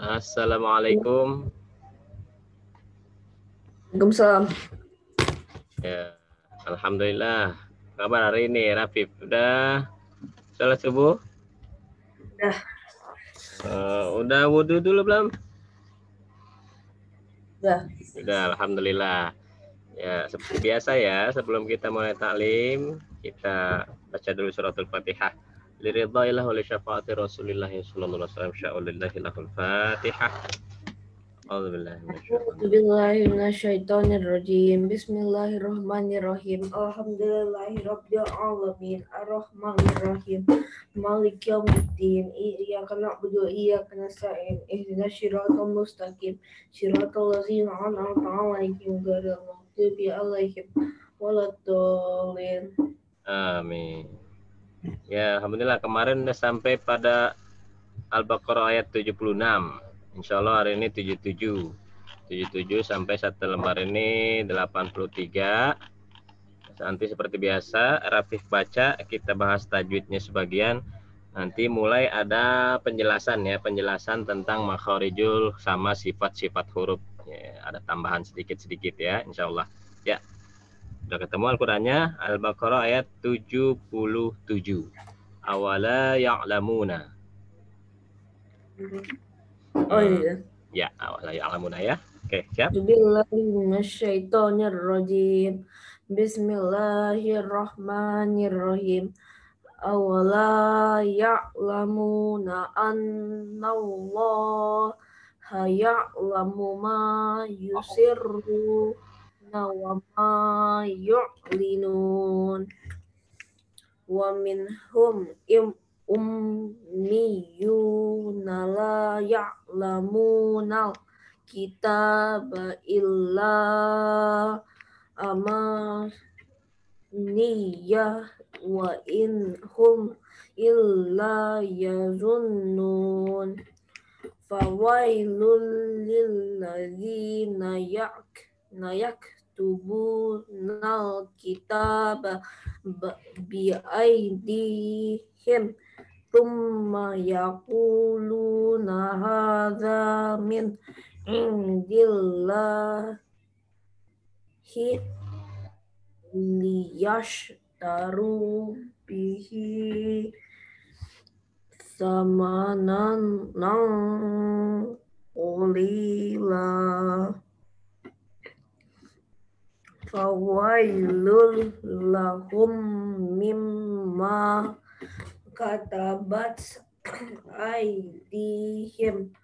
Assalamualaikum. Waalaikumsalam. Ya, alhamdulillah. Kabar hari ini, Rafif? Udah sholat subuh? Udah. Udah wudhu dulu belum? Udah. Udah, alhamdulillah. Ya, seperti biasa ya, sebelum kita mulai taklim, kita baca dulu suratul Fatihah. Liridhaillah wa li syafaati Rasulillah sallallahu alaihi wasallam sya'ulillahi lahul Fatihah. A'udzubillahi minasyaitonirrajim. Bismillahirrahmanirrahim. Alhamdulillahirabbil alamin. Arrahmanirrahim. Maliki yaumiddin. Iyyaka na'budu wa iyyaka nasta'in. Ihdinas siratal mustaqim. Siratal ladzina an'amta 'alaihim ghairil maghdubi 'alaihim waladdallin. Amin. Ya, alhamdulillah kemarin udah sampai pada Al-Baqarah ayat 76. Insya Allah hari ini 77 sampai satu lembar ini 83. Nanti seperti biasa Rafif baca, kita bahas tajwidnya sebagian. Nanti mulai ada penjelasan ya, penjelasan tentang makharijul sama sifat-sifat huruf ya, ada tambahan sedikit-sedikit ya insya Allah ya. Udah ketemu Al-Qurannya, Al-Baqarah ayat 77. Awala ya'lamuna. Oh iya. Ya, awala ya'lamuna ya. Oke, siap? A'udzubillahi Bismillahirrahmanirrahim. Awala ya'lamuna annallaha ya'lamu ma yusirruna wa ma yu'linun. Wa minhum ummiyuna la ya'lamunal kitaba illa amaniyah wa in hum illa yazunnun. Fawailul lilladzina yaktubunal kitaba bi'aidihim thumma yaquluna hadza min indillahi liyashtaru bihi samanan qalila. Fawailul lahum mimma katabat aydihim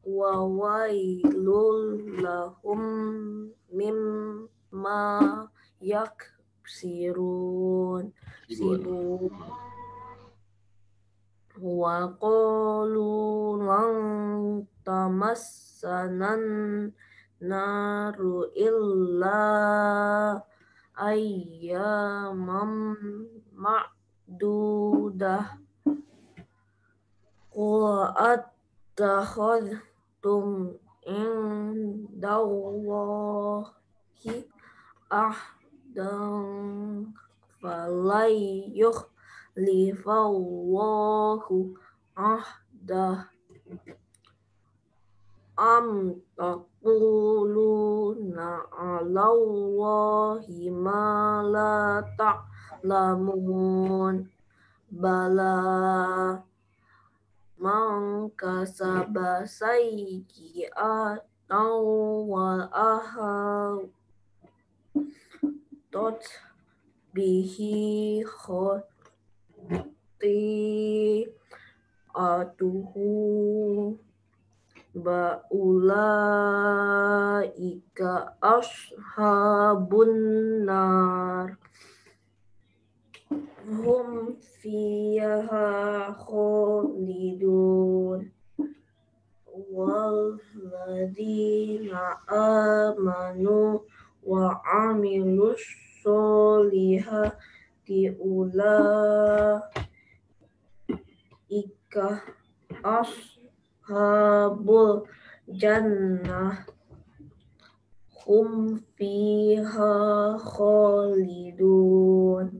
wa wailul lahum mimma yaksibun. Wa qalu lan tamassanan naru illa ayyamam ma'dudah. Qul attakhadtum indallahi ahdan falayyuh lifallahu ahdah. Am taquluna 'alallahi ma la ta'lamun. Bala man kasaba sayyi'atan wa ahatat bihi khati'atuhu ulaika ashabun nar hum fiha khalidun. Walladzina amanu wa amilus solihati ulaika ashabul jannah hum fiha khalidun.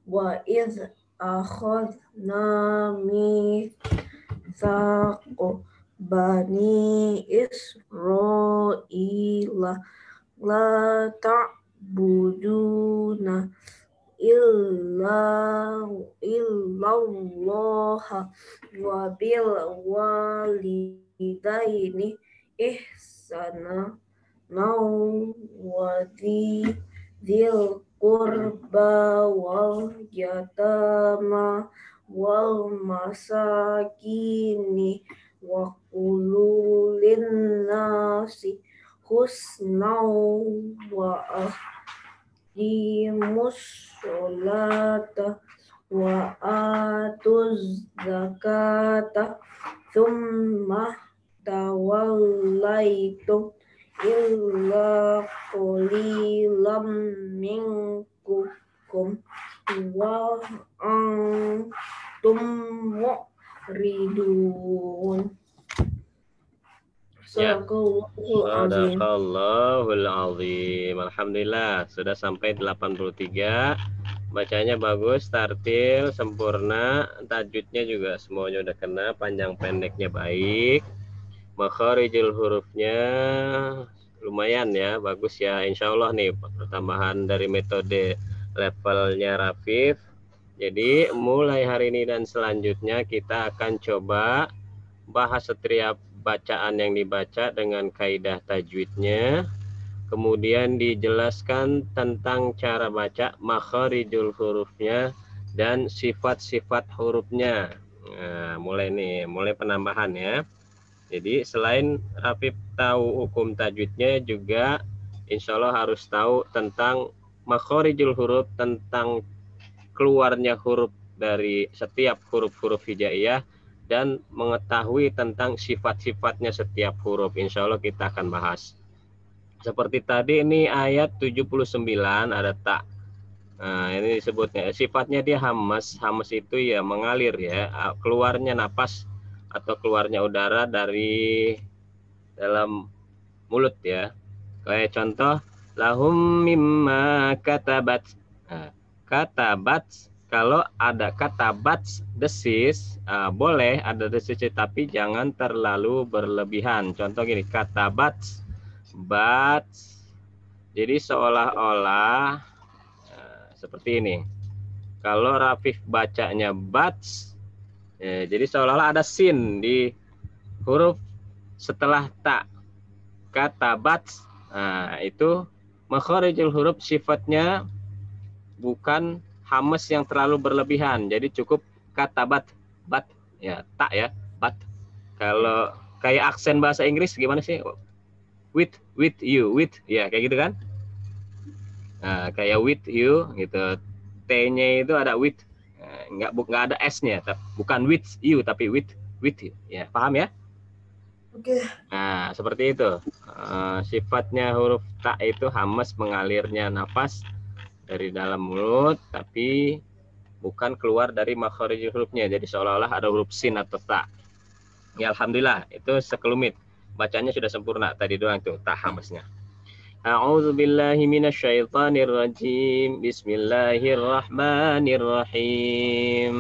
Wa idh akhadna mitsaqo bani Israila la ta'buduna illallah wa bil walidaini ihsana dzil qurba wal yatama wal masakini wa qulu linnasi husna wa aqimus sholata wa atuz zakata thumma tawallaitum illa qalilam minkum wa antum mu'ridun. Ya. Sadaqallahul azim. Sadaqallahul azim. Alhamdulillah sudah sampai 83. Bacanya bagus, tartil sempurna, tajwidnya juga semuanya udah kena, panjang pendeknya baik. Makharijul hurufnya lumayan ya, bagus ya. Insya Allah nih pertambahan dari metode levelnya Rafif. Jadi mulai hari ini dan selanjutnya kita akan coba bahas setiap bacaan yang dibaca dengan kaidah tajwidnya, kemudian dijelaskan tentang cara baca, makharijul hurufnya, dan sifat-sifat hurufnya. Nah, mulai penambahan ya. Jadi selain Rafif tahu hukum tajwidnya, juga insya Allah harus tahu tentang makharijul huruf, tentang keluarnya huruf dari setiap huruf-huruf hijaiyah, dan mengetahui tentang sifat-sifatnya setiap huruf. Insya Allah kita akan bahas. Seperti tadi ini ayat 79 ada tak. Nah, ini disebutnya sifatnya dia hamas. Hamas itu ya mengalir ya, keluarnya napas atau keluarnya udara dari dalam mulut ya. Kayak contoh lahum mimma katabat. Nah, katabat, kalau ada kata bats desis, boleh ada desis tapi jangan terlalu berlebihan. Contoh gini, kata bats, jadi seolah-olah seperti ini. Kalau Rafif bacanya bats, jadi seolah-olah ada sin di huruf setelah tak. Kata bats, nah itu makharijul huruf sifatnya bukan hamas yang terlalu berlebihan, jadi cukup kata bat ya, tak ya, bat. Kalau kayak aksen bahasa Inggris gimana sih? With you, with ya kayak gitu kan. Nah, kayak with you gitu, T-nya itu ada with, nggak ada S-nya, bukan with you tapi with you ya, paham ya? Oke. Nah seperti itu. Sifatnya huruf tak itu hamas, mengalirnya nafas dari dalam mulut tapi bukan keluar dari makharijul hurufnya, jadi seolah-olah ada huruf sin atau ta. Ya alhamdulillah itu sekelumit, bacanya sudah sempurna tadi doang tuh ta hamasnya. A'udzu billahi minasyaitonir rajim. Bismillahirrahmanirrahim.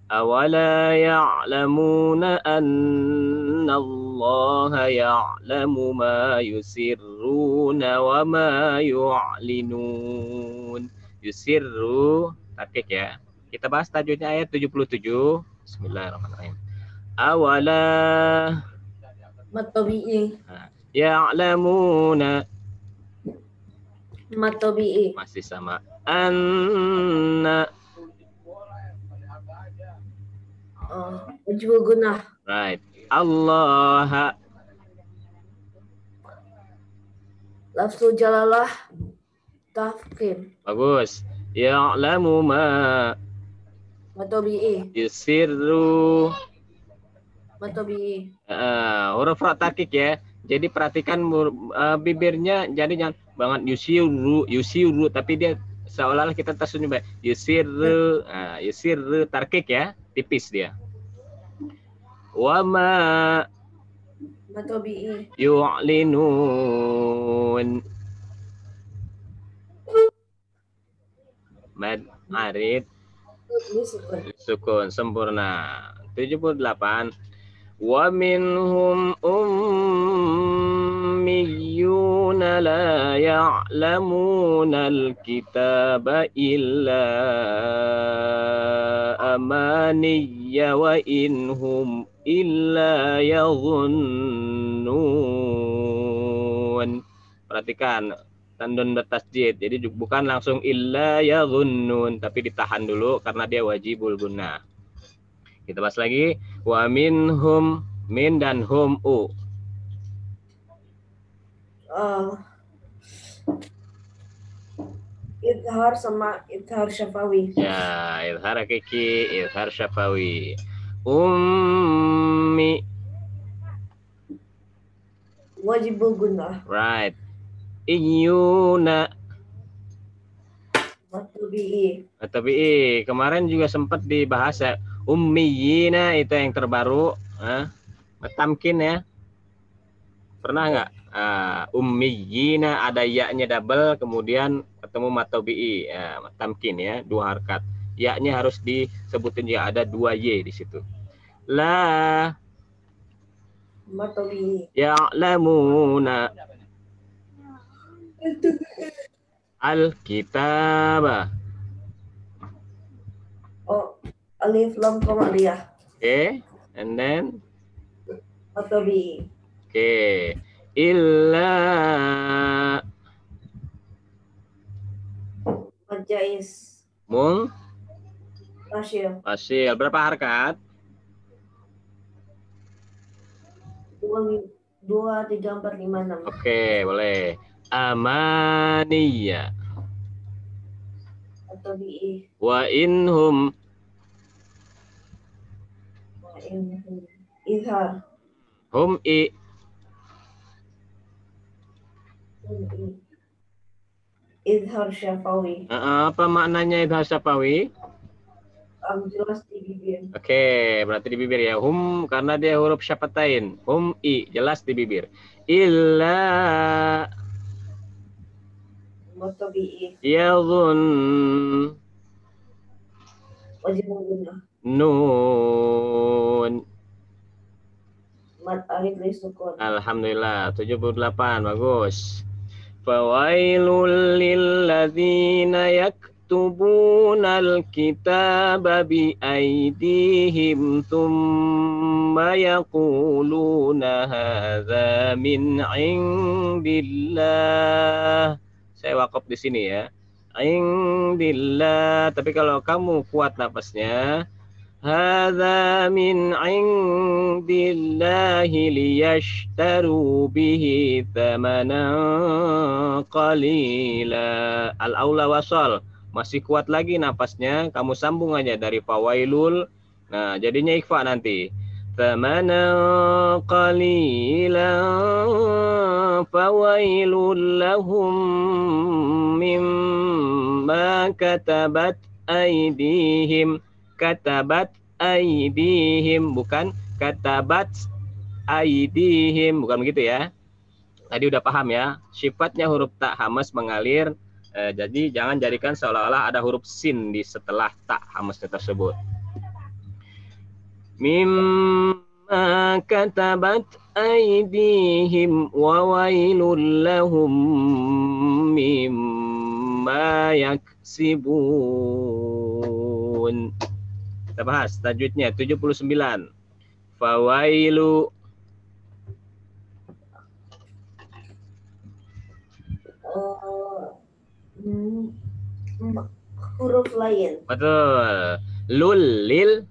Awala ya'lamuna anna Allah ya'lamu ma yusirruna wa ma yu'linun. Yusirru takik ya. Kita bahas tajwidnya ayat 77. Bismillahirrahmanirrahim. Awala Matabi'i. Ya'lamuna. Matabi'i. Masih sama. Anna. Juga gunah. Right. Allah. Lafzul jalalah tafkhim. Bagus. Ya'lamu ma Matabi'i. yusirru. Matabi'i. Huruf ra takik ya. Jadi perhatikan bibirnya, jadi jangan banget yusiru tapi dia seolah-olah kita tasnya yusirru. Yusirru tarkik ya, tipis dia. Wama Matabi'i. yu'linun. Mad arid sukun sempurna. 78. Wa minhum ummiyuna la ya'lamuna al-kitaba illa amaniya wa inhum illa yadhunnun. Perhatikan tandun bertasjid. Jadi bukan langsung illa yadhunnun, tapi ditahan dulu karena dia wajibul gunnah. Kita bahas lagi. Wa minhum, min dan hum u. Idhar sama idhar syafawi. Ya, idhar hakiki, idhar syafawi. Ummi. Wajibul gunnah. Right. Iyuna. Matobi'i. Tapi kemarin juga sempat dibahas ya. Ummiyina itu yang terbaru. Tamkin ya. Pernah nggak? Ummiyina ada ya-nya double, kemudian ketemu matobi'i. Tamkin ya, 2 harkat. Ya-nya harus disebutin ya, ada 2 y di situ. La Matobi'i. ya'lamuna al-kitaba. Oh, alif lam koma aliyah. Okay, and then Matobi'i. okay. Illa Majais. mung Tasyil. hasil berapa harkat? 2, 3, 4, 5, 6. Oke, boleh. Amaniya. Matobi'i. Wa inhum. Idhar. Hum i. Idhar syafawi. Apa maknanya idhar syafawi? Jelas di bibir. Oke, berarti di bibir ya. Hum karena dia huruf syafatain. Hum i jelas di bibir. Illa Matobi'i. yadhun Wajibul gunnah. nun. Mat alif lisukun. Alhamdulillah 78 bagus. Fawailul lilladzina yaktubunal kitaba bi aydihim thumma yaquluna hadza min indillah. Saya wakaf di sini ya. Indillah, tapi kalau kamu kuat napasnya, hadza min indillahi liyashtaru bihi thamanan qalila. Al-aula wasal. Masih kuat lagi napasnya, kamu sambung aja dari fawailul. Nah, jadinya ikhfa nanti. Thamanan qalila fawailul lahum mimma katabat aydihim. Katabat aydihim, bukan katabat aydihim, bukan begitu ya. Tadi udah paham ya, sifatnya huruf tak hamas mengalir, jadi jangan jadikan seolah-olah ada huruf sin di setelah tak hamasnya tersebut. Mimma katabat aydihim wa wailul lahum mimma yaksibun. Kita bahas tajwidnya 79. Fawailu huruf lain. betul. Lul lil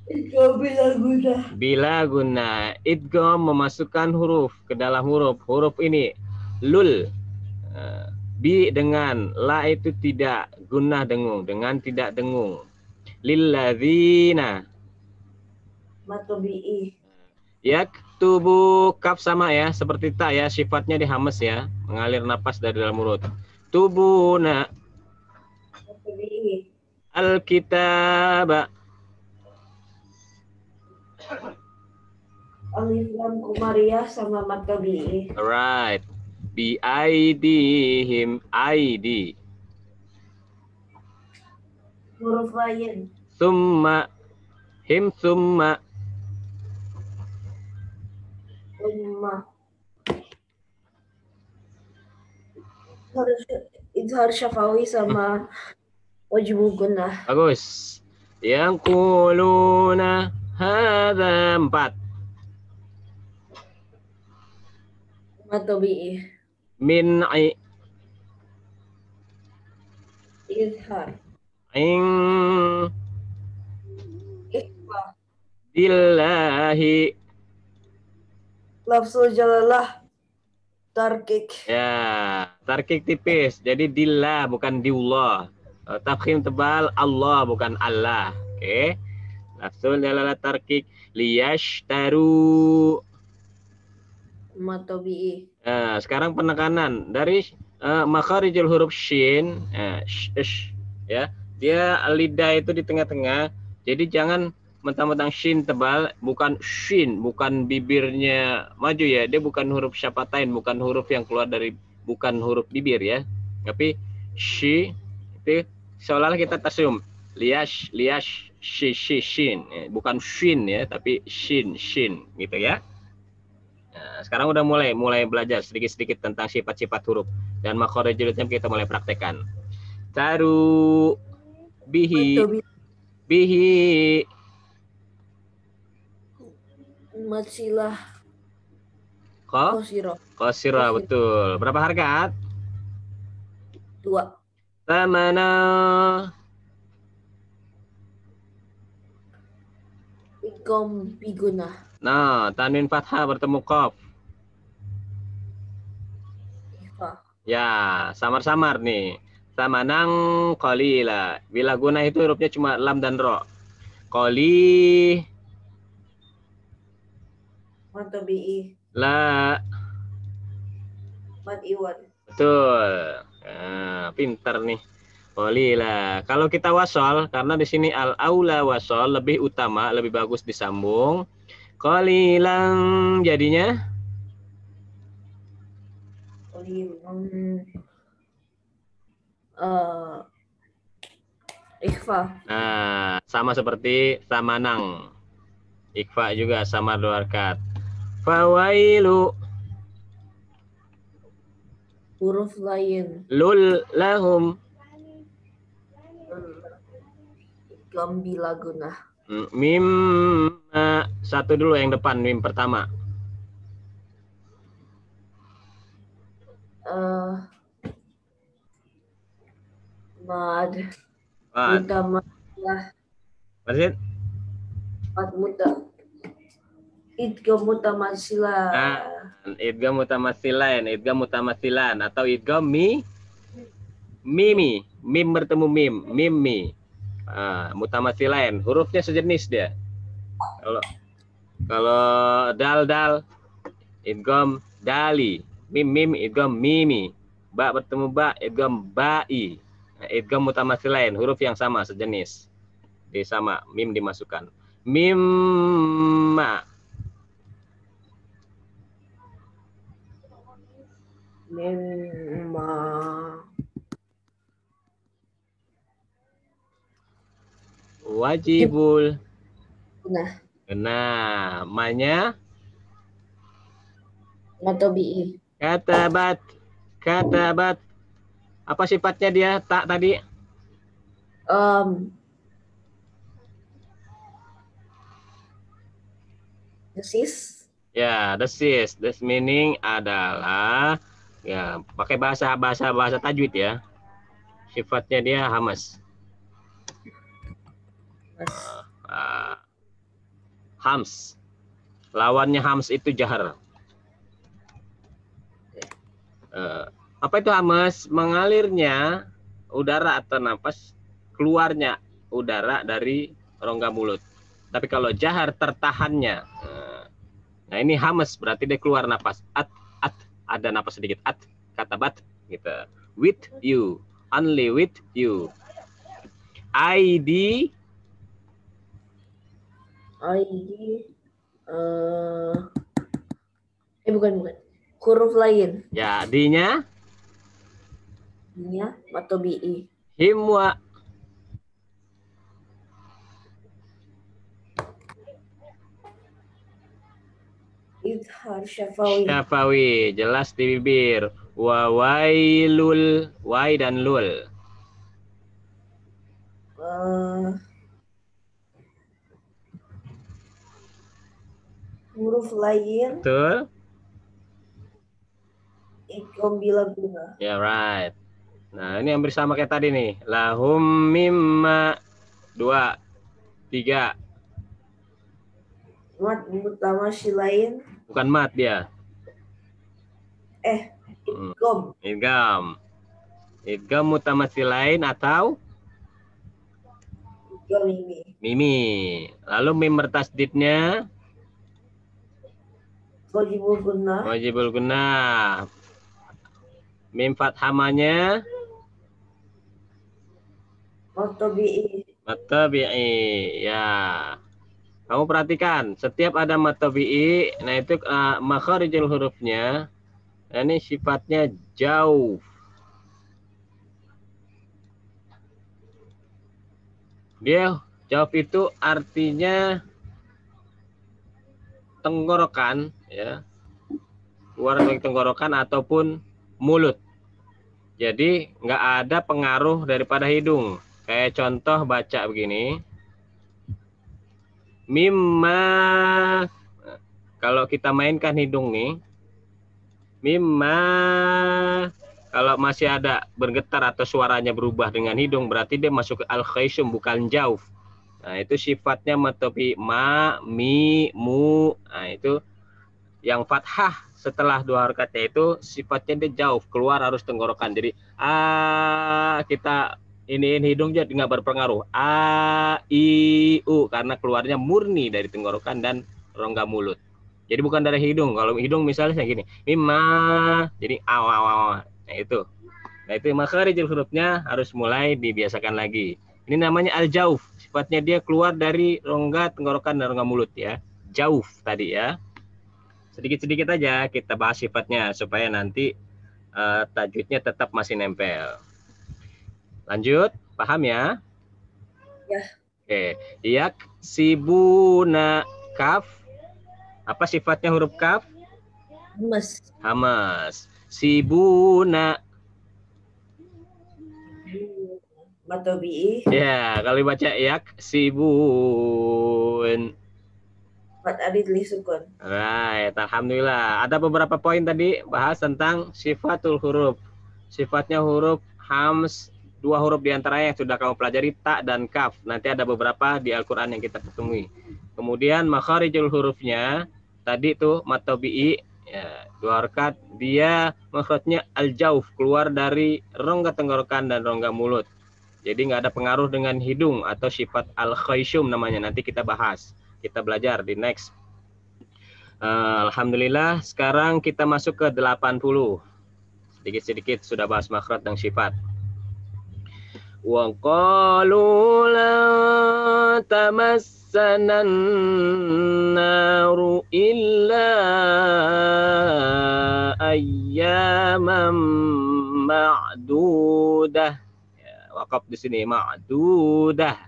Bila guna. bila guna. Idgham memasukkan huruf ke dalam huruf. Huruf ini lul. Bi dengan, la itu tidak, gunnah dengung, dengan tidak dengung. Lilladzina. Matobi'i. Yaktubu, kaf sama ya, seperti ta ya, sifatnya dihamas ya, mengalir napas dari dalam mulut. Tubuna. Matobi'i. Alkitab. Alif lam kumariyah sama matobi'i. Alright. Bi aidihim, aidi. Huruf lain. Summa Him summa. Summa. Izhar syafawi sama wajib gunnah. Bagus. Yang kuluna hadza 4. Matobi'i. Min Izhar. ing Ikhfa. dillahi. Lafzul jalalah. Tarkik. Ya, tarkik tipis. Jadi dillah bukan diullah. Tafkhim tebal Allah bukan Allah. Oke. Lafzul jalalah tarkik liyashtaru. Matobi'i. Nah, sekarang penekanan dari makharijul huruf shin, ya. Dia lidah itu di tengah-tengah. Jadi jangan mentang-mentang shin tebal, bukan shin, bukan bibirnya maju ya. Dia bukan huruf syafatain, bukan huruf yang keluar dari, bukan huruf bibir ya. Tapi shi itu seolah-olah kita tasum. Liash, shin. Bukan shin ya, tapi shin gitu ya. Nah, sekarang udah mulai belajar sedikit-sedikit tentang sifat-sifat huruf dan makharijulnya kita mulai praktekkan. Taru bihi Matsilah. Qasira betul. Berapa harkat? 2. Tamana Ikom biguna. Nah, tanwin fathah bertemu qaf. Ikhfa. Ya, samar-samar nih. Samanang qalila. Bila guna itu hurufnya cuma lam dan ro. Qali Matobi'i. la. Mat iwan. Betul. Nah, pinter nih. Qalila. Kalau kita wasol, karena di sini al aula wasol lebih utama, lebih bagus disambung. Qalilan jadinya Ikhfa. nah, sama seperti samanang. Ikhfa juga sama 2 harkat. Fawailu Huruf lain. lul lahum. Ikom bilaguna. Mim satu dulu yang depan, mim pertama. Mad. Mad. Mutamatsilah. Maksud? Mad idgham mutamatsilah. Idgham mutamatsilan atau idgham mimi. Mim bertemu mim, mimmi. Mutamatsilain, hurufnya sejenis dia. Kalau dal idgham dali, mim idgham mimi. Ba bertemu ba idgham bai. Idgham mutamatsilain, huruf yang sama sejenis. Sama mim dimasukkan. Mimma. Mimma. Wajibul. Nah, manya matobi'i. Katabat. Apa sifatnya dia tak tadi? Desis. Ya, desis. This meaning adalah ya pakai bahasa tajwid ya. Sifatnya dia hamas. Hams. Lawannya hams itu jahar. Apa itu hamas? Mengalirnya udara atau napas, keluarnya udara dari rongga mulut. Tapi kalau jahar tertahannya. Nah ini hamas berarti dia keluar napas. Ada napas sedikit. Katabat gitu. With you, only with you. ID bukan. Huruf lain. Ya, D-nya Matobi'i. himwa. Idhar syafawi. Syafawi, jelas di bibir. Wa wailul, wai dan lul. Huruf lain. Betul? Idgham bila guna. Ya, right. Nah, ini hampir sama kayak tadi nih. Lahum mimma 2, 3. Mat mutamatsilain. Bukan mat dia. Idgham. Idgham. Idgham mutamatsilain atau Idgham mimi. mimi. Lalu mim bertasdidnya Wajibul gunnah. wajibul gunnah. Mim fathamanya Matabi'i. matabi'i. Ya. Kamu perhatikan, setiap ada matabi'i, nah itu makharijul hurufnya, nah ini sifatnya jauh. Dia jauh itu artinya tenggorokan, ya, keluar dari tenggorokan ataupun mulut. Jadi nggak ada pengaruh daripada hidung. Kayak contoh baca begini. Mimma, kalau kita mainkan hidung nih, mimma, kalau masih ada bergetar atau suaranya berubah dengan hidung, berarti dia masuk ke al-khaysum, bukan jauh. Nah, itu sifatnya matopi ma, mi, mu. Nah, itu yang fathah setelah 2 harakatnya itu sifatnya dia jauh, keluar harus tenggorokan. Jadi kita iniin hidung jadi nggak berpengaruh. A, I, U, karena keluarnya murni dari tenggorokan dan rongga mulut. Jadi bukan dari hidung. Kalau hidung misalnya kayak gini, mimma, jadi aw. Nah itu. Nah itu makharijul hurufnya harus mulai dibiasakan lagi. Ini namanya al-jauf. Sifatnya dia keluar dari rongga tenggorokan dan rongga mulut ya. Jauf tadi ya. Sedikit-sedikit aja kita bahas sifatnya supaya nanti tajwidnya tetap masih nempel. Lanjut, paham ya? Ya. Oke, yaksibuna kaf. Apa sifatnya huruf kaf? Hamas. Hamas. Sibuna. Matabi'i. Ya, kalau dibaca yaksibun. Mat arid li sukun. Right, alhamdulillah. Ada beberapa poin tadi bahas tentang sifatul huruf. Sifatnya huruf hams, 2 huruf diantaranya yang sudah kamu pelajari, ta dan kaf. Nanti ada beberapa di Al-Quran yang kita temui. Kemudian makharijul hurufnya, tadi tuh matabi'i, ya, 2 harakat, dia makhrajnya al-jauf, keluar dari rongga tenggorokan dan rongga mulut. Jadi nggak ada pengaruh dengan hidung atau sifat al-khayshum namanya. Nanti kita bahas, kita belajar di next. Alhamdulillah, sekarang kita masuk ke 80. Sedikit-sedikit sudah bahas makhraj dan sifat. Wa qalu la tamassana an-naru illa ayyaman ma'dudah. Ya, waqaf di sini ma'dudah.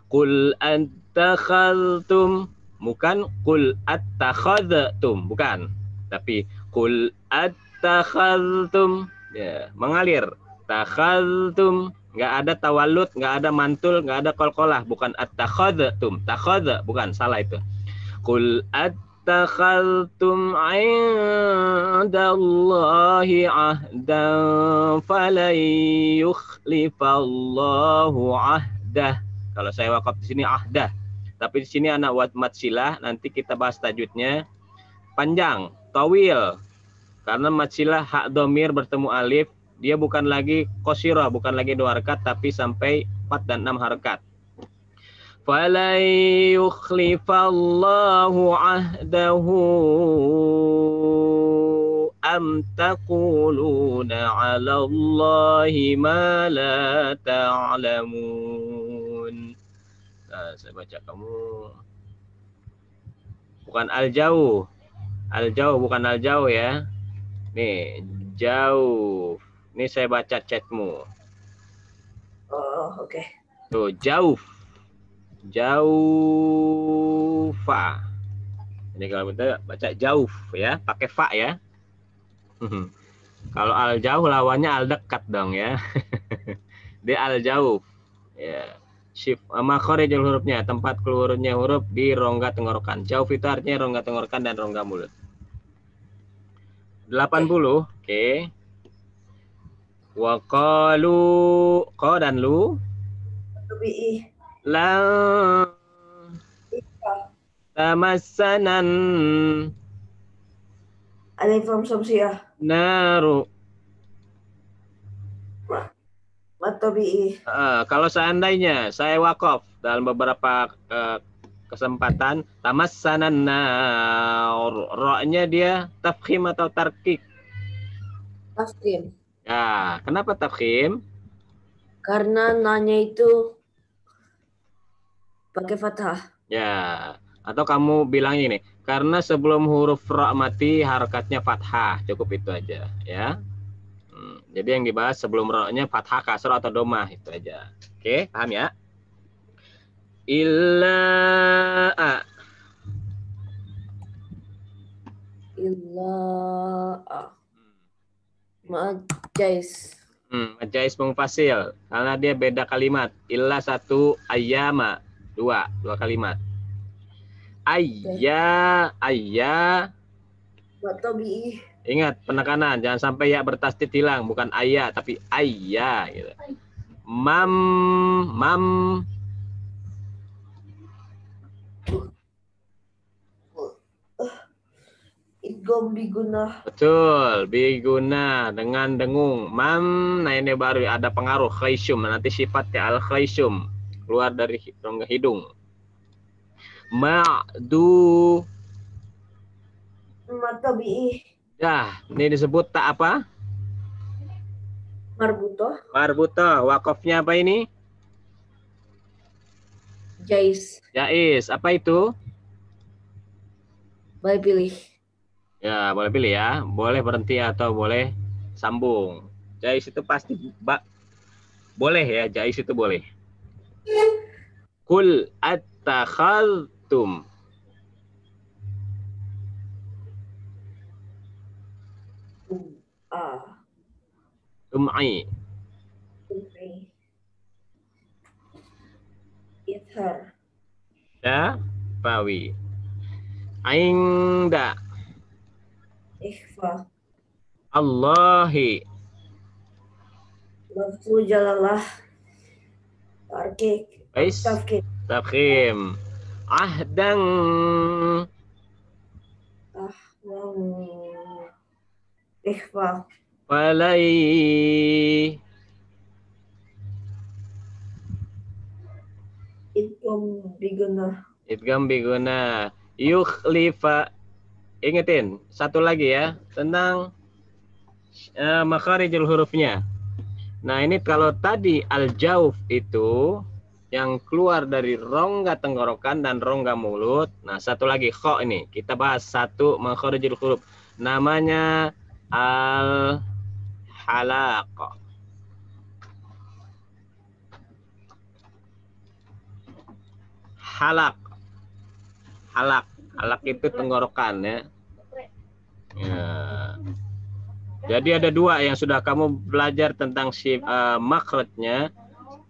Qul attakhadhtum, bukan qul attakhadhtum, bukan, tapi qul attakhadhtum, ya, mengalir. Takhadhtum, nggak ada tawalud, nggak ada mantul, nggak ada qalqalah, bukan attakhadhtum. Takhadha, bukan, salah itu. Qul attakhadhtum 'indallahi 'ahdan falan yukhlifallahu 'ahdah. Kalau saya wakaf di sini ahdah, tapi di sini anak mat silah, nanti kita bahas tajwidnya. Panjang, tawil, karena mat silah hak domir bertemu alif, dia bukan lagi qasirah, bukan lagi 2 harakat, tapi sampai 4 dan 6 harakat. Falan yukhlifallahu ahdahu am taquluna 'ala Allahi ma la ta'lamun. Nah, saya baca kamu. Bukan al-jauh. Al-jauh bukan al-jauh ya. Nih, jauh. Ini saya baca chatmu. Oh, oke. Tuh, jauh. Jaufa. Ini kalau kita baca jauh ya, pakai fa ya. Kalau al jauh lawannya al dekat dong ya. Dia al jauh. Ya. Shift makharijul hurufnya, tempat keluarnya huruf di rongga tenggorokan. Jauh itu artinya rongga tenggorokan dan rongga mulut. 80. Oke. Wa qalu, qa dan lu Tabi'i. la Ifa. tamassanan Alif lam samsiah. naru. Tabi'i. Kalau seandainya saya wakaf dalam beberapa kesempatan tamassanan nar, ro-nya dia tafkhim atau tarkik? Tafkhim. Ya, kenapa tafkhim? Karena nanya itu pakai fathah. Ya, atau kamu bilang ini, karena sebelum huruf ra mati harakatnya fathah, cukup itu aja ya. Jadi yang dibahas sebelum ra-nya fathah, kasrah atau domah itu aja. Oke, paham ya? Illa Majais. Majais mungfasil karena dia beda kalimat. Illa satu, ayyama dua kalimat. Ayya. Tabi'i. Ingat penekanan, jangan sampai ya bertasdid hilang, bukan ayya tapi ayya gitu. Mam. Idgham bigunah. Betul, biguna dengan dengung. Mam, nah ini baru ada pengaruh khaysyum, nanti sifatnya al khaysyum, keluar dari rongga hidung. Ma'du. Tabi'i. Dah, ini disebut tak apa? Marbutoh. Marbutoh. Wakafnya apa ini? Jais. Jais. Apa itu? Boleh pilih. Ya, boleh pilih ya. Boleh berhenti atau boleh sambung. Jais itu pasti boleh ya. Jais itu boleh. Kul attakhadtum. Tum'i. Ithar. Ya, pawi. Ainda. Ikhfa. Allahi. Lafzu jalalah. Tarkik. Bais. Tafkhim. Ahdan. Ikhfa. Walai. Idgham biguna. Yukhlifa. Ingetin satu lagi ya tentang makharijul hurufnya. Nah ini kalau tadi al-jauf itu yang keluar dari rongga tenggorokan dan rongga mulut. Nah satu lagi kho ini kita bahas satu makharijul huruf namanya al-halaq. Halak itu tenggorokan ya. Jadi ada dua yang sudah kamu belajar tentang makhrajnya,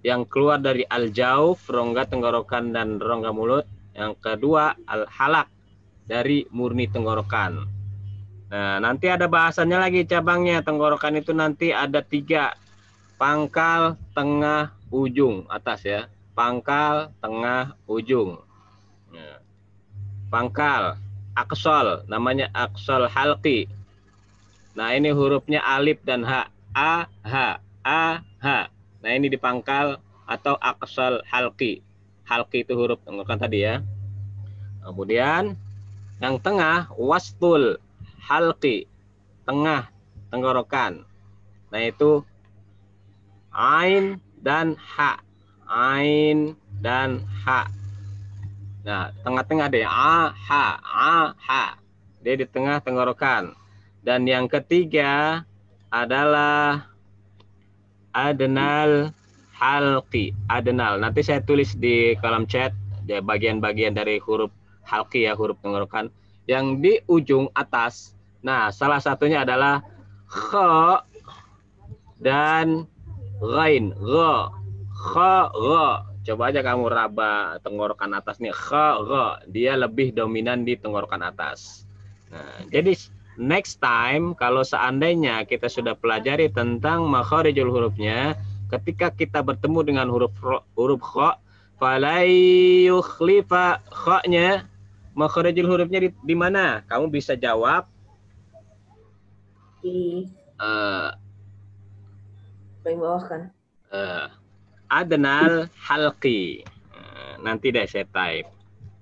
yang keluar dari al-jauf, rongga tenggorokan dan rongga mulut. Yang kedua al-halak, dari murni tenggorokan. Nah nanti ada bahasannya lagi cabangnya. Tenggorokan itu nanti ada 3, pangkal, tengah, ujung, atas ya. Pangkal, tengah, ujung. Pangkal, aksol, namanya aksol halqi. Nah ini hurufnya alif dan ha. A, ha, a, ha. Nah ini di pangkal atau aksol halqi. Halqi itu huruf tenggorokan tadi ya. Kemudian yang tengah wastul halqi, tengah tenggorokan. Nah itu ain dan ha. Ain dan ha. Nah, tengah-tengah deh, a, ha. Dia di tengah tenggorokan. Dan yang ketiga adalah adnal halqi. Adnal. Nanti saya tulis di kolom chat bagian-bagian dari huruf halqi ya, huruf tenggorokan. yang di ujung atas. Nah, salah satunya adalah kha dan ghain. Gha. Kha, gha. Coba aja kamu raba tenggorokan atas nih. Kha, gha. Dia lebih dominan di tenggorokan atas. Nah, jadi next time kalau seandainya kita sudah pelajari tentang makharijul hurufnya, ketika kita bertemu dengan huruf kha, falai yukhlifa kha-nya, makharijul hurufnya di mana? Kamu bisa jawab Di uh, paling bawah kan. adnal halqi. Nanti deh saya type.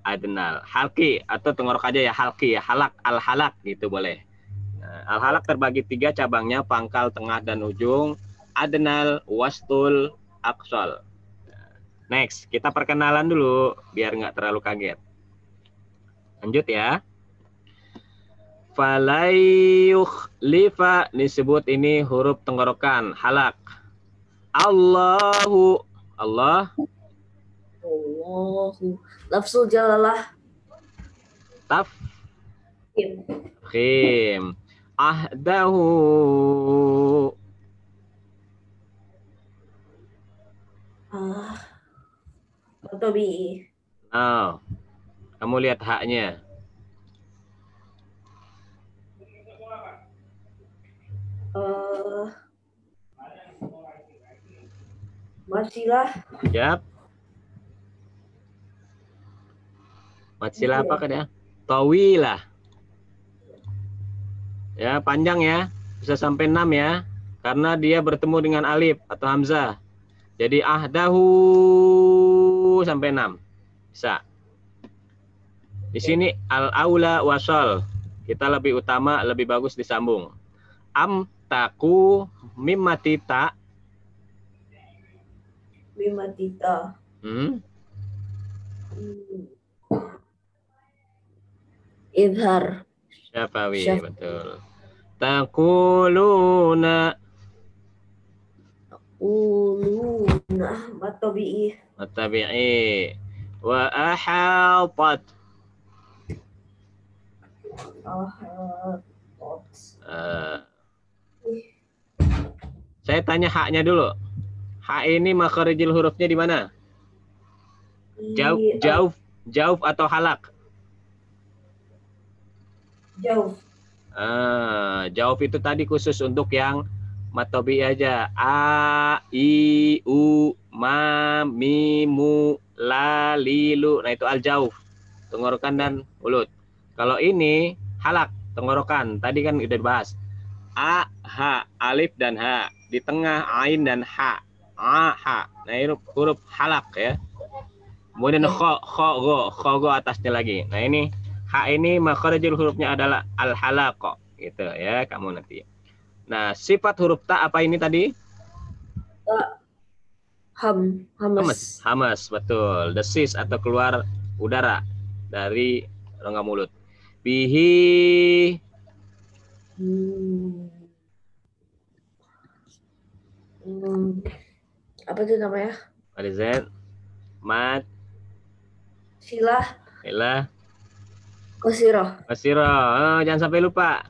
Adnal halqi atau tenggorok aja ya, halqi ya, halak, al halak gitu boleh. Al halak terbagi 3 cabangnya, pangkal, tengah, dan ujung. Adnal, wastul, aqsal. Next, kita perkenalan dulu biar nggak terlalu kaget. Lanjut ya. Falayuh lifa disebut ini huruf tenggorokan halak. Allahu, Allah. Allahu. Lafzul jalalah. Taf. Im. Khim. Ahdahu. Tabii. Nah, kamu lihat haknya. Masilah. Siap. Masilah apa kan ya? Tawilah. Ya, panjang ya. Bisa sampai 6 ya. Karena dia bertemu dengan alif atau hamzah. Jadi ahdahu sampai 6. Bisa. Di sini al-aula wasal. Kita lebih utama, lebih bagus disambung. Am taku mimatita. Mimatita. Idhar. Syafawi, betul. Takuluna. Matabi'i. Matabi'i. Wa ahatat. Saya tanya haknya dulu. Hak ini makharijil hurufnya di mana? Jauh atau halak? Jauh. Jauh itu tadi khusus untuk yang matobi aja. A, I, U, Ma, Mi, Mu, La, Lilu. Nah itu al jauh. Tenggorokan dan mulut. Kalau ini halak, tenggorokan. Tadi kan udah dibahas. A, H, alif dan H. Di tengah ain dan H. A, H. Nah ini huruf halak ya. Kemudian kho atasnya lagi. Nah ini H ini makharijul hurufnya adalah al-halaq gitu ya kamu nanti. Nah, sifat huruf ta apa ini tadi? Hamas. Hamas, betul. Desis atau keluar udara dari rongga mulut. Bihi apa itu namanya? Ada Z. Mat. Silah. Ilah. Qasirah. Qasirah. Jangan sampai lupa.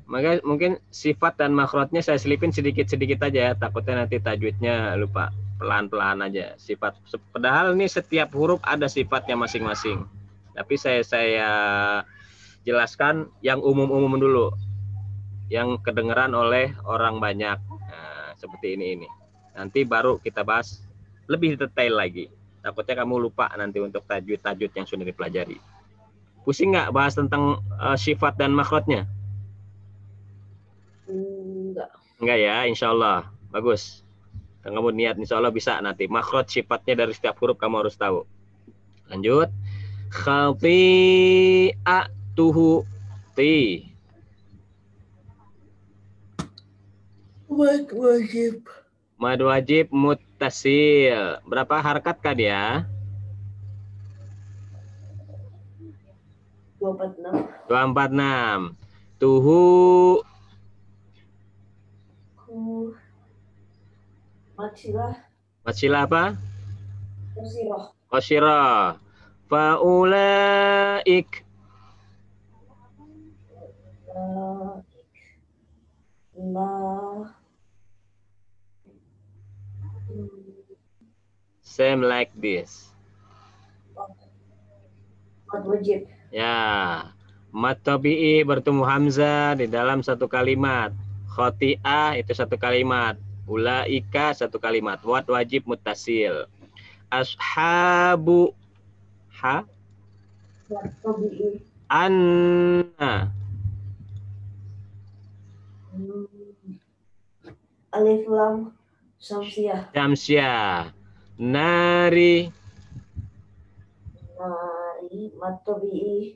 Maka mungkin sifat dan makhrajnya saya selipin sedikit-sedikit aja ya. Takutnya nanti tajwidnya lupa. Pelan-pelan aja. Sifat. Padahal ini setiap huruf ada sifatnya masing-masing. Tapi saya jelaskan yang umum-umum dulu. Yang kedengeran oleh orang banyak. Nah, seperti ini. Nanti baru kita bahas lebih detail lagi. Takutnya kamu lupa nanti untuk tajwid-tajwid yang sudah dipelajari. Pusing nggak bahas tentang sifat dan makhrajnya? Enggak ya, insya Allah. Bagus. Dan kamu niat, insya Allah bisa nanti. Makhraj sifatnya dari setiap huruf kamu harus tahu. Lanjut. Khati'atuhu ti. Mad wajib muttasil. Berapa harkat kah dia? 246. Tuhu. Matsilah apa? Qasirah. Faulaik. Same like this. Mad wajib. Ya. Mad tabi'i bertemu hamzah di dalam satu kalimat. Khoti'ah itu satu kalimat. Ulaika satu kalimat. Mad wajib muttasil. Ashabu ha Mad tabi'i. anna Alif lam syamsiah. syamsiah nari Nari mad tabi'i.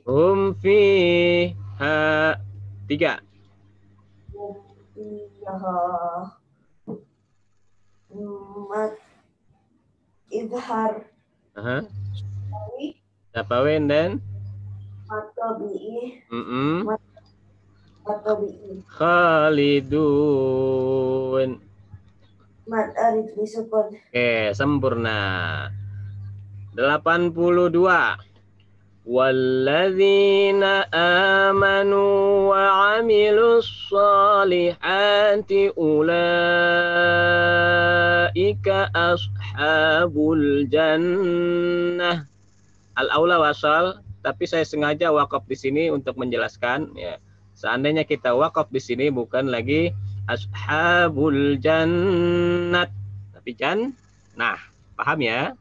fiha 3 Fiha mad idhar. Syafawin dan Mad tabi'i. mm Mad tabi'i. Khalidun. Mad alif disukun. Oke, sempurna. 82. Walladzina amanu wa 'amilus shalihati ulaika ashabul jannah. Al-aula wasal, tapi saya sengaja wakaf di sini untuk menjelaskan ya. Seandainya kita wakaf di sini bukan lagi ashabul jannat, tapi jannah. Paham ya?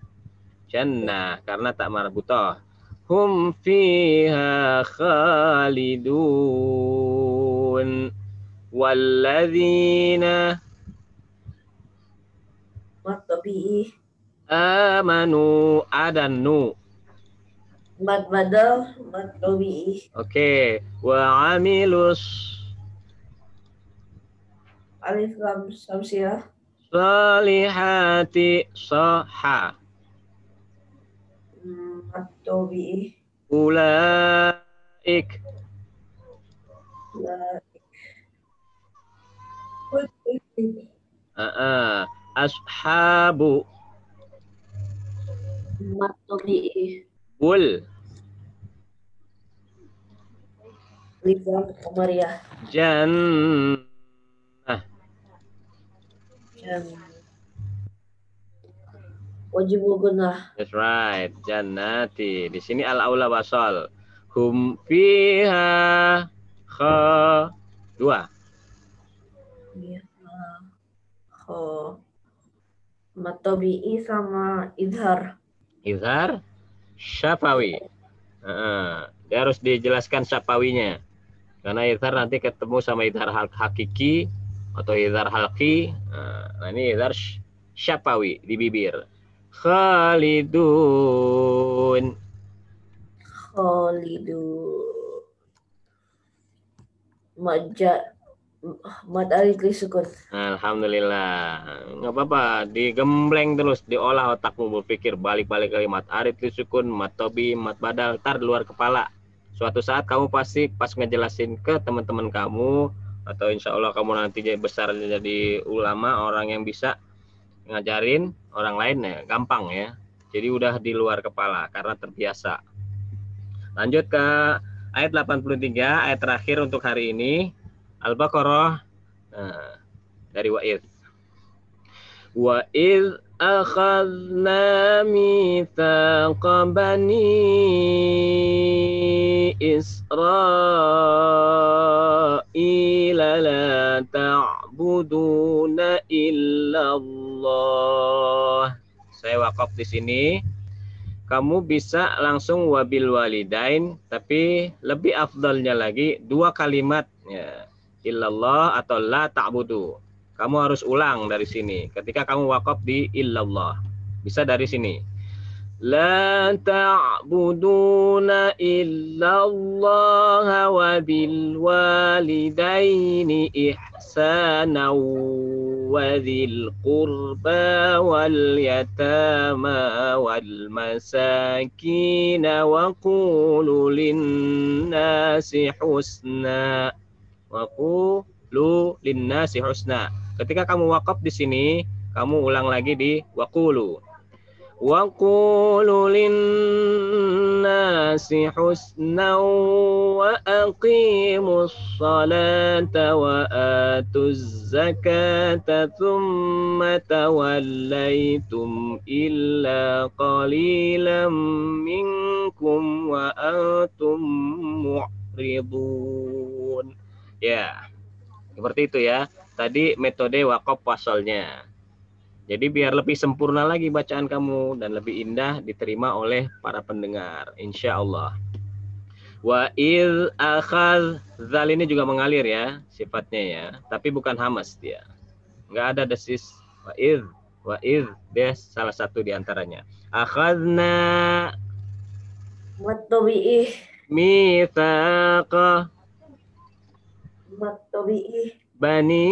Jannah karena tak marbutah. Hum fiha khalidun. Walladzina Mad tabi'i. amanu adanu. Mad badal. Mad tabi'i. Oke, wa amilus Alif lam syamsiah. salihati saha Mad tabi'i. ulaik ashabu Mad tabi'i. ul Alif lam qamariyah. jannah. Wajib gunnah. That's right, jannati. Di sini al-aula wasal. Hum fiha kha 2. Iya. Mad tabi'i sama idhar. Izhar syafawi. Dia harus dijelaskan syafawinya. Karena izhar nanti ketemu sama izhar hakiki atau izhar halqi. Nah, ini izhar syafawi di bibir. Khalidun. Khalidun. Mad alif disukun. Alhamdulillah. Nggak apa-apa, digembleng terus, diolah otakmu berpikir balik-balik kalimat arid sukun, mat tobi, mat badal, tar di luar kepala. Suatu saat kamu pasti pas ngejelasin ke teman-teman kamu atau insya Allah kamu nanti jadi besar jadi ulama, orang yang bisa ngajarin orang lain ya, gampang ya. Jadi udah di luar kepala karena terbiasa. Lanjut ke ayat 83, ayat terakhir untuk hari ini. Al-Baqarah dari wa'id. Wa'id akhadna mithaqa bani Israila la ta'buduna illallah. Saya wakaf di sini. Kamu bisa langsung wabil walidain, tapi lebih afdalnya lagi 2 kalimat ya. Illallah atau la ta'budu. Kamu harus ulang dari sini. Ketika kamu wakaf di illallah. Bisa dari sini. La ta'buduna illallah wa bil walidaini ihsana wa dhil qurba wal yatama wal masakin wa qulu linnasi husna. Waqulu linnasi husna. Ketika kamu wakaf di sini, kamu ulang lagi di waqulu. Wa qulu linnasi husna wa aqimus salata wa atuz zakata thumma tawallaitum illa qalilan minkum wa antum mu'ridun. Ya, seperti itu ya. Tadi metode waqaf wasalnya. Jadi biar lebih sempurna lagi bacaan kamu dan lebih indah diterima oleh para pendengar, insya Allah. Wa il akhaz, zal ini juga mengalir ya sifatnya ya, tapi bukan hamas dia. Nggak ada desis. Wa il dia salah satu di antaranya. Akhadna Matobi'i. mitsaqa Matobi'i. bani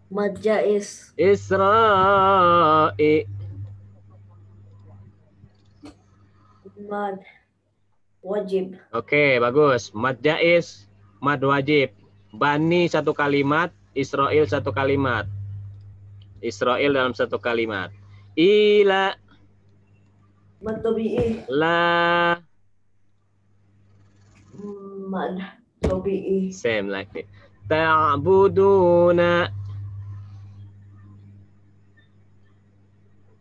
Majais. Isra'i. Mad wajib. Oke, bagus. Mad jais, mad wajib. Bani satu kalimat, Israel satu kalimat. Israel dalam satu kalimat. Ila Matobi'i. la Mad tobi'i. same like it. Ta'buduna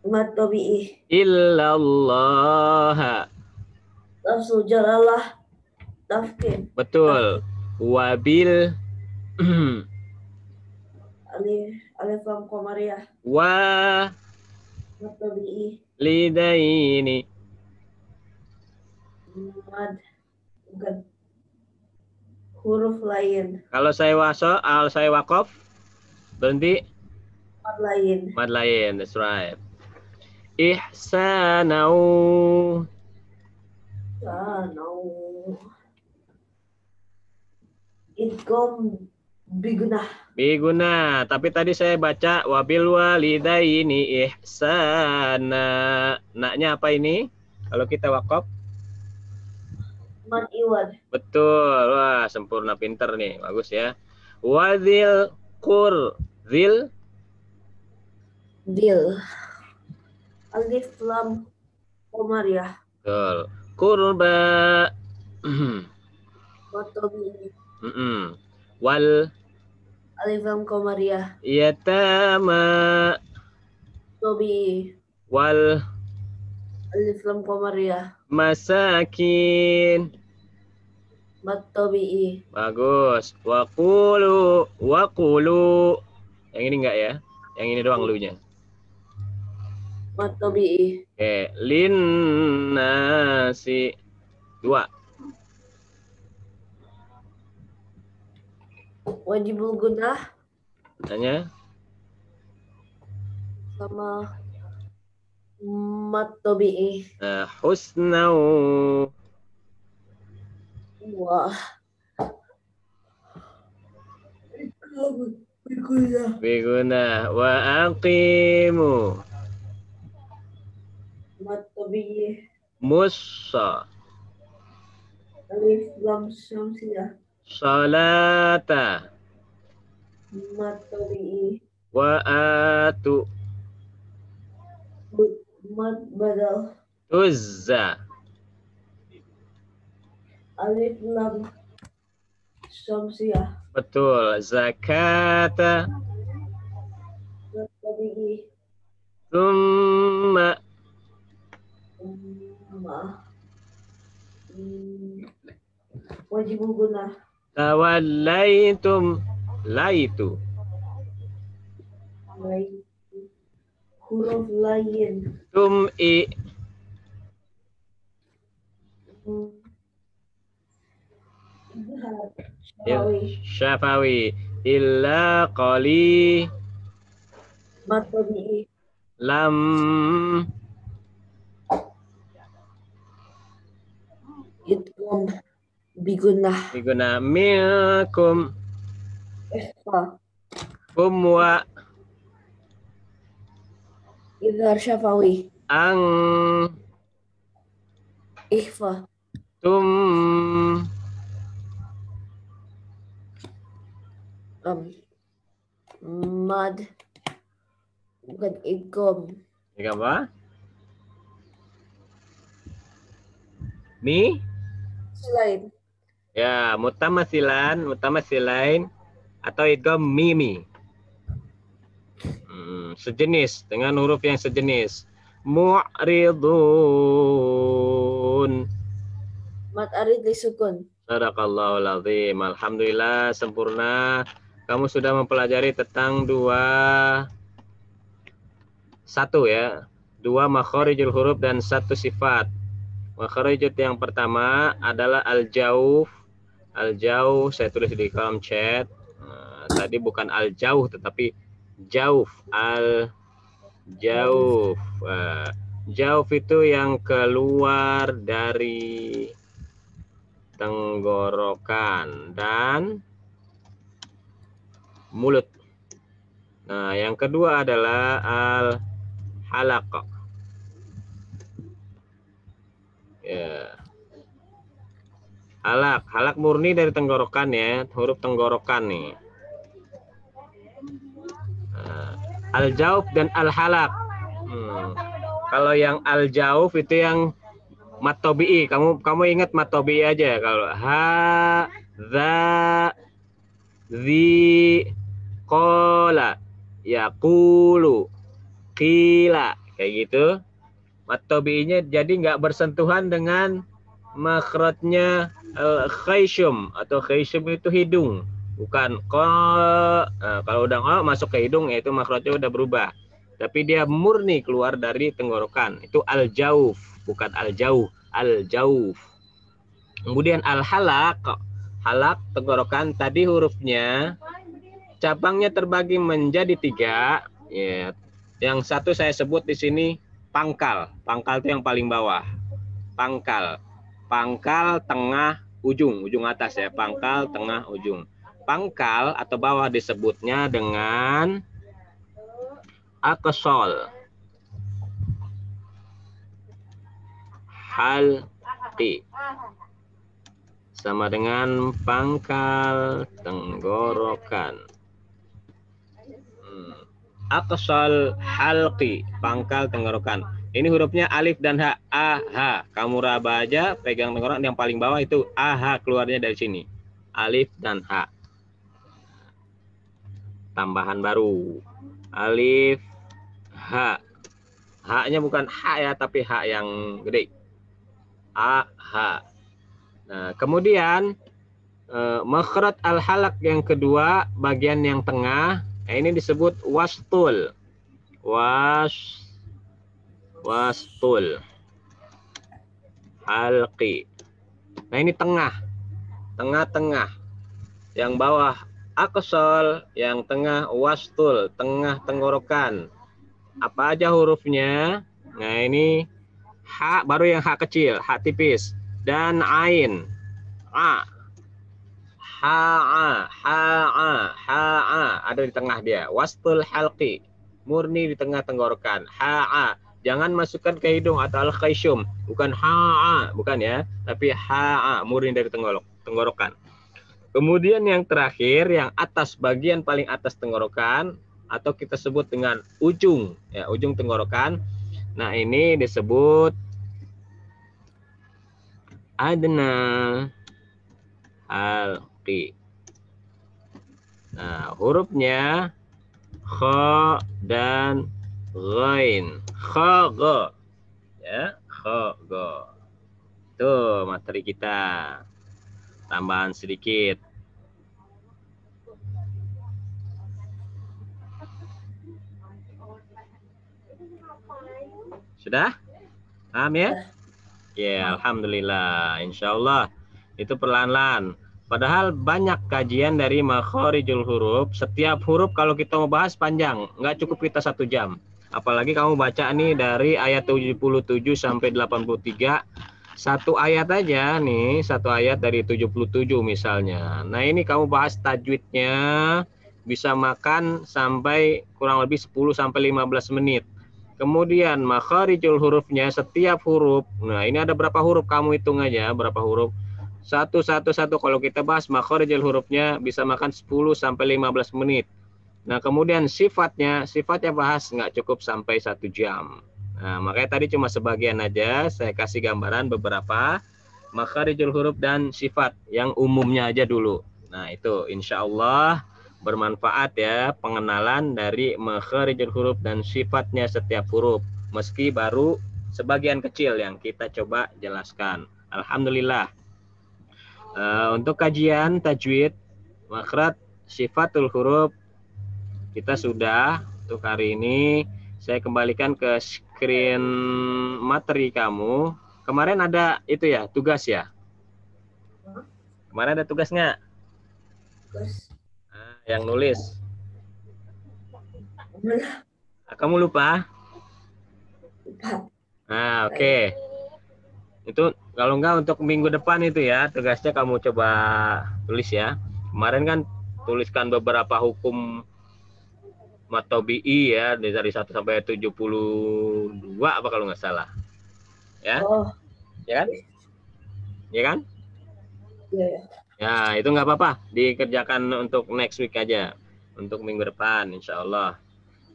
Matobi'i. illallah. Lafzu jalalah. Tafkin. Betul. Wabil Alif lam qamariyah. wa Matobi'i. lidaini. Mad bukan huruf lain. Kalau saya wakaf berhenti Mad lain. mad lain. That's right. Ihsanau. Sanau. Idgom bigunah. Biguna. Tapi tadi saya baca wabil walidaini ihsana. Naknya apa ini? Kalau kita wakaf? Mad iwad. Betul. Wah, sempurna pinter nih. Bagus ya. Wadil kur. Zil. Dil. Alif lam qamariyah. Betul. Kurba. Matobi'i. Wal Alif lam qamariyah. yatama. Tobi'i. Wal Alif lam qamariyah. masakin. Matobi'i. Bagus. Waqulu. Yang ini enggak ya? Yang ini doang lunya. Matobi'i. Oke, linnasi 2. Wajibul gunah Tanya. sama matobi'i. Husnau. Wah. Biguna. Wa aqimu. Matobi'i. Musa. Alif lam syamsiyah. Salata. Matobi'i. Wa atu. Mad badal. Uzza. Alif lam syamsiyah. Betul. Zakata. Matobi'i. Thumma. Wajibul gunah. Tawallaitum. Laitu. Lain. Huruf lain. Tum'i. Syafawi. Illa qali. Matobi'i. Lam. Idgham bigunah. Biguna milkum. Ikhfa. Wa Idhar syafawi. ang. Ikhfa. Tum. Mad Bukan idgham. Ini apa? Mi? Selain. Ya, mutamasilain atau idgham mimi. Sejenis dengan huruf yang sejenis. Mu'ridun. Mat arid disukun. Sadaqallahul azim. Alhamdulillah sempurna. Kamu sudah mempelajari tentang satu ya. Dua makharijul huruf dan satu sifat. Makharijul yang pertama adalah al-jauf. Al-jauh saya tulis di kolom chat. Tadi bukan al-jauh tetapi jauf. Al-jauf. Jauf itu yang keluar dari tenggorokan dan mulut. Nah, yang kedua adalah al-halaq. Ya. Halak murni dari tenggorokan ya, huruf tenggorokan nih. Al-jauf dan al-halaq. Kalau yang al-jauf itu yang mat tabi'i. Kamu ingat mat tabi'i aja. Kalau ha, za, zi, qala, yaqulu, qila, kayak gitu. Mat tabi'inya jadi nggak bersentuhan dengan makhrajnya khayshum atau khayshum itu hidung, bukan kalau udah masuk ke hidung ya itu makhrajnya udah berubah. Tapi dia murni keluar dari tenggorokan. Itu al-jauf, bukan al-jauh, al-jauf. Kemudian al-halaq, halak tenggorokan tadi hurufnya cabangnya terbagi menjadi 3 ya. Yang satu saya sebut di sini pangkal. Pangkal itu yang paling bawah. Pangkal. Pangkal tengah ujung atas ya. Pangkal tengah ujung. Pangkal atau bawah disebutnya dengan aqsal halqi, sama dengan pangkal tenggorokan. Aqsal halqi, pangkal tenggorokan. Ini hurufnya alif dan ha, ah. Kamu raba aja, pegang tenggorokan yang paling bawah itu ah, keluarnya dari sini. Alif dan ha. Tambahan baru. Alif, ha. Ha-nya bukan ha ya, tapi ha yang gede. A, ha. Nah, kemudian makhraj al-halaq yang kedua, bagian yang tengah, ini disebut wastul. Wastul. Halqi. Nah, ini tengah. Tengah-tengah. Yang bawah aqsal, yang tengah wastul, tengah tenggorokan. Apa aja hurufnya? Nah, ini ha, baru yang ha kecil, ha tipis, dan ain. A. Ha, ada di tengah dia. Wastul halqi, murni di tengah tenggorokan. Ha, jangan masukkan ke hidung atau al-khayshum, bukan ha, bukan ya, tapi ha, murni dari tenggorokan. Kemudian yang terakhir, yang atas, bagian paling atas tenggorokan, atau kita sebut dengan ujung, ya, ujung tenggorokan. Nah, ini disebut adna halqi. Nah, hurufnya kha dan ghain. Kha, ga. Ya, kha, ga. Tuh materi kita. Tambahan sedikit. Sudah? Paham ya? Ya, alhamdulillah. Insya Allah itu perlahan-lahan. Padahal banyak kajian dari makharijul huruf. Setiap huruf kalau kita mau bahas panjang, nggak cukup kita 1 jam. Apalagi kamu baca nih dari ayat 77 sampai 83. Satu ayat aja nih, satu ayat dari 77 misalnya. Nah, ini kamu bahas tajwidnya, bisa makan sampai kurang lebih 10 sampai 15 menit. Kemudian makharijul hurufnya, setiap huruf. Nah, ini ada berapa huruf, kamu hitung aja berapa huruf. Satu. Kalau kita bahas makharijul hurufnya bisa makan 10 sampai 15 menit. Nah, kemudian sifatnya bahas nggak cukup sampai 1 jam. Nah, makanya tadi cuma sebagian aja, saya kasih gambaran beberapa makharijul huruf dan sifat yang umumnya aja dulu. Nah, itu insya Allah bermanfaat ya pengenalan dari makharijul huruf dan sifatnya setiap huruf. Meski baru sebagian kecil yang kita coba jelaskan. Alhamdulillah. Untuk kajian tajwid, makhraj, sifatul huruf kita sudah. Untuk hari ini saya kembalikan ke screen materi kamu. Kemarin ada itu ya, tugas ya? Kemarin ada tugas nggak? Terus Yang nulis. mana? Kamu lupa? Lupa. Nah, oke. Itu kalau nggak untuk minggu depan itu ya, tugasnya kamu coba tulis ya. Kemarin kan tuliskan beberapa hukum matobi'i ya, dari 1 sampai 72 apa kalau nggak salah. Ya, Oh, ya kan? Ya kan? iya ya. Ya, itu nggak apa-apa. Dikerjakan untuk next week aja. Untuk minggu depan, insya Allah.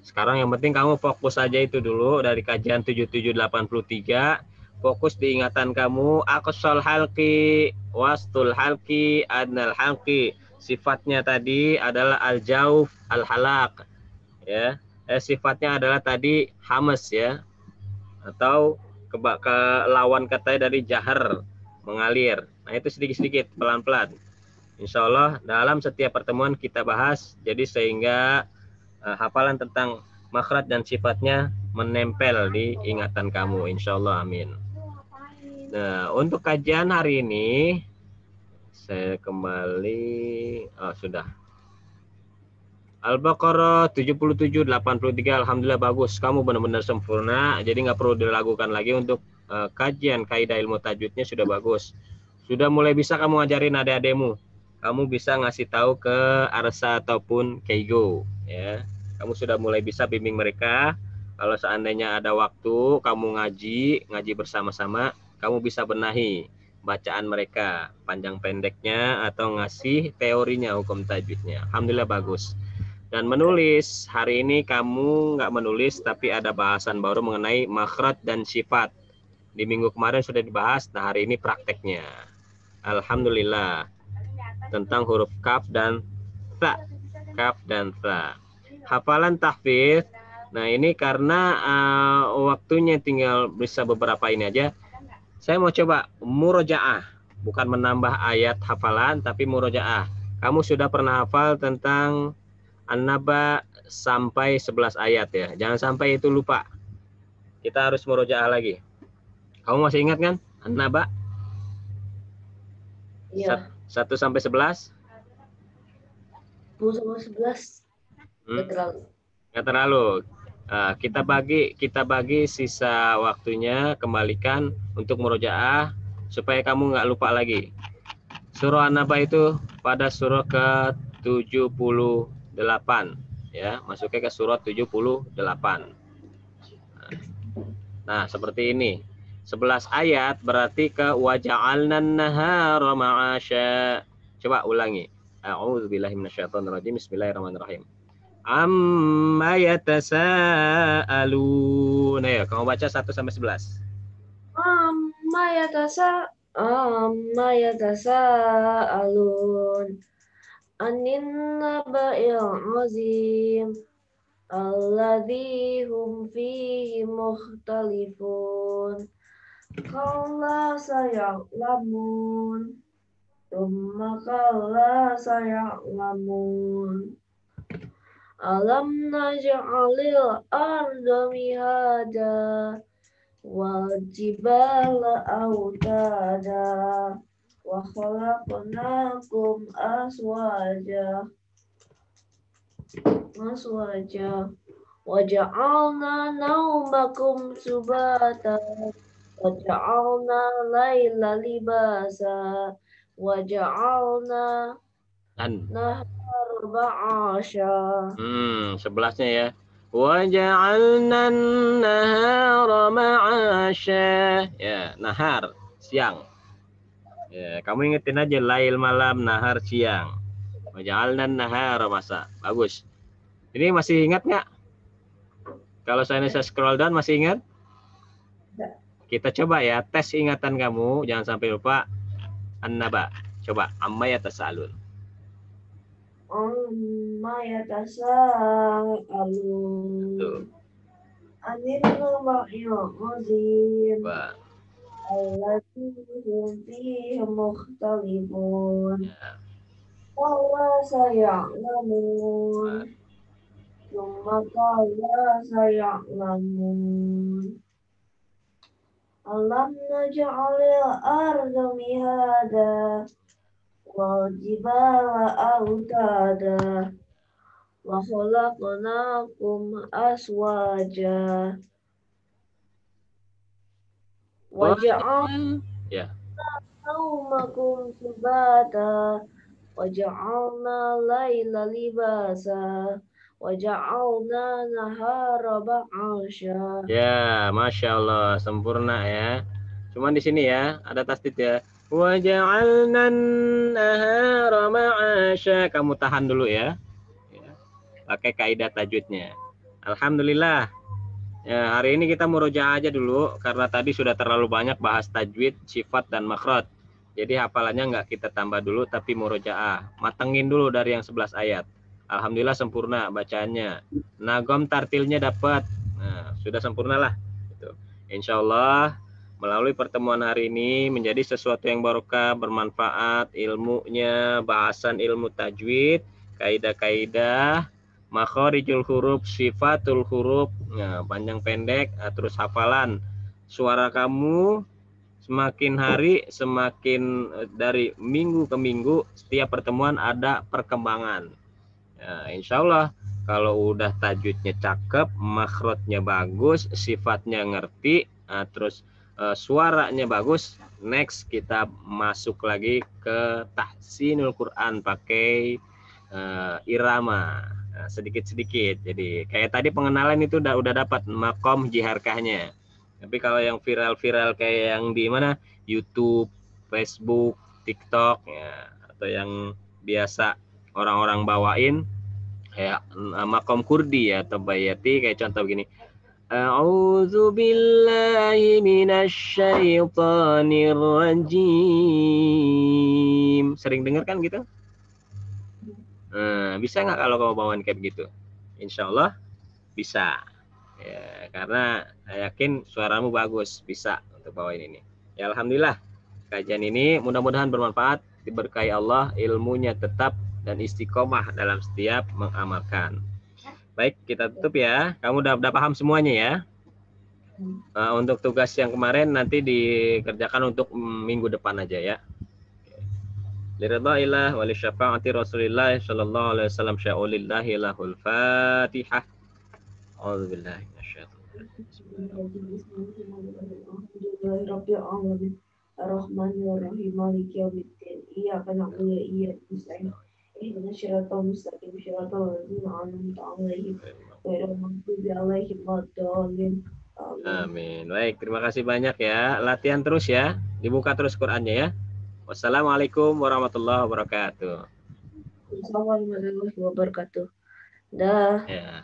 Sekarang yang penting kamu fokus aja itu dulu dari kajian 7783. Fokus diingatan kamu. Aqsal halqi, wastul halqi, adnal halqi. Sifatnya tadi adalah al-jauf, al-halaq. Ya. Sifatnya adalah tadi hamas ya. Atau ke lawan katanya dari jahar, mengalir. Nah, itu sedikit-sedikit, pelan-pelan. Insya Allah dalam setiap pertemuan kita bahas, jadi sehingga hafalan tentang makhraj dan sifatnya menempel di ingatan kamu. Insya Allah, amin. Nah, untuk kajian hari ini, saya kembali, sudah. Al-Baqarah 77, 83, Alhamdulillah bagus. Kamu benar-benar sempurna, jadi nggak perlu dilakukan lagi untuk kajian kaidah ilmu tajwidnya sudah bagus. Sudah mulai bisa kamu ngajarin adik-adikmu. Kamu bisa ngasih tahu ke Arsa ataupun Keigo. Ya. Kamu sudah mulai bisa bimbing mereka. Kalau seandainya ada waktu, kamu ngaji bersama-sama, kamu bisa benahi bacaan mereka, panjang pendeknya, atau ngasih teorinya, hukum tajwidnya. Alhamdulillah bagus. Dan menulis, hari ini kamu nggak menulis, tapi ada bahasan baru mengenai makhraj dan sifat. Di minggu kemarin sudah dibahas, nah hari ini prakteknya. Alhamdulillah. Tentang huruf kaf dan tha. Kaf dan tha. Hafalan tahfidz. Nah ini karena waktunya tinggal bisa beberapa ini aja. Saya mau coba murojaah. Bukan menambah ayat hafalan, tapi murojaah. Kamu sudah pernah hafal tentang An-Naba sampai 11 ayat ya. Jangan sampai itu lupa. Kita harus murojaah lagi. Kamu masih ingat kan? An-Naba? Iya. 1 sampai 11? 10 sama 11. Nggak terlalu. Nggak terlalu. Kita bagi sisa waktunya, kembalikan untuk murojaah supaya kamu nggak lupa lagi. Surah An-Naba itu pada surah ke-78 ya, masuknya ke surah 78. Nah, seperti ini. 11 ayat berarti ke waja'alnan nahara ma'asya. Coba ulangi. A'udzubillahi minasyaitonirrajim. Bismillahirrahmanirrahim. Amma yatasaalun. Ayo, kamu baca 1 sampai 11. Amma yatasaalun anin naba'il azim alladzi hum fihi mukhtalifun. Kalla saya'lamun. Tsumma kalla saya'lamun. Alam naj'alil arda mihada wal jibala autada wa khalaqnakum aswaja wa ja'alna naumakum subata wa ja'alna laila libasa wa ja'alna nahara ba'asha. 11-nya ya. Wa ja'alna nahara ma'asya. Ya, nahar, siang. Ya, kamu ingetin aja lail malam, nahar siang. Wa ja'alna nahara masa. Bagus. Ini masih ingat nggak? Kalau saya scroll down masih ingat? Enggak. Kita coba ya, tes ingatan kamu, jangan sampai lupa. An-naba. Coba, amma yatasaalun. Amma yatasaalun. Tuh. Anil naba'il azim. Coba. Allati hum fihi mukhtalifun. Ya. Wa saya'lamun. Thumma qala saya'lamun. Alam naj'alil arda mihada wal jibala autada wa khalaqnakum aswaja wa ja'alna Ya. naumakum subata wa ja'alna laila libasa wa ja'alna nahara ba'asha. Ya, Masya Allah, sempurna ya. Cuman di sini ya, ada tasdid ya. Wa ja'alnan nahara ma'asha. Kamu tahan dulu ya. Pakai kaidah tajwidnya. Alhamdulillah. Ya, hari ini kita murojaah aja dulu karena tadi sudah terlalu banyak bahas tajwid, sifat dan makhraj. Jadi hafalannya nggak kita tambah dulu tapi murojaah. Matengin dulu dari yang 11 ayat. Alhamdulillah sempurna bacaannya. Nagom tartilnya dapat. Nah, sudah sempurna lah. Gitu. Insya Allah melalui pertemuan hari ini menjadi sesuatu yang barokah, bermanfaat, ilmunya, bahasan ilmu tajwid, kaidah-kaidah, makhorijul huruf, sifatul huruf, nah, panjang pendek, terus hafalan. Suara kamu semakin hari, semakin dari minggu ke minggu, setiap pertemuan ada perkembangan. Nah, insya Allah kalau udah tajwidnya cakep, makhrajnya bagus, sifatnya ngerti, terus suaranya bagus, next kita masuk lagi ke tahsinul Quran pakai irama. Nah, sedikit-sedikit. Jadi kayak tadi pengenalan itu udah dapat makom jiharkahnya. Tapi kalau yang viral-viral kayak yang di mana YouTube, Facebook, TikTok ya, atau yang biasa orang-orang bawain kayak makom kurdi ya atau bayati kayak contoh gini. A'udzu billahi minasyaitonir rajim. Sering dengar kan gitu? Bisa nggak kalau kamu bawain kayak begitu? Insya Allah bisa. Ya, karena saya yakin suaramu bagus, bisa untuk bawain ini. Ya Alhamdulillah, kajian ini mudah-mudahan bermanfaat, diberkahi Allah, ilmunya tetap dan istiqomah dalam setiap mengamalkan. Baik, kita tutup ya. Kamu udah paham semuanya ya. Untuk tugas yang kemarin nanti dikerjakan untuk minggu depan aja ya. Liridhaillah wa li syafaati Rasulillah sallallahu alaihi wasallam sya'ulillahi lahul Fatihah. A'udzu billahi minasyaitonir Bismillahirrahmanirrahim. Ar-Rahmanir-Rahim. Maliki yaumiddin. Iyyaka na'budu wa iyyaka nasta'in. Ihdinas siratal mustaqim. Siratal ladzina an'amta 'alaihim ghairil maghdubi 'alaihim waladdallin. Amin. Baik, terima kasih banyak ya. Latihan terus ya. Dibuka terus Qur'annya ya. Wassalamualaikum warahmatullahi wabarakatuh. Assalamualaikum warahmatullahi wabarakatuh. Dah. Ya.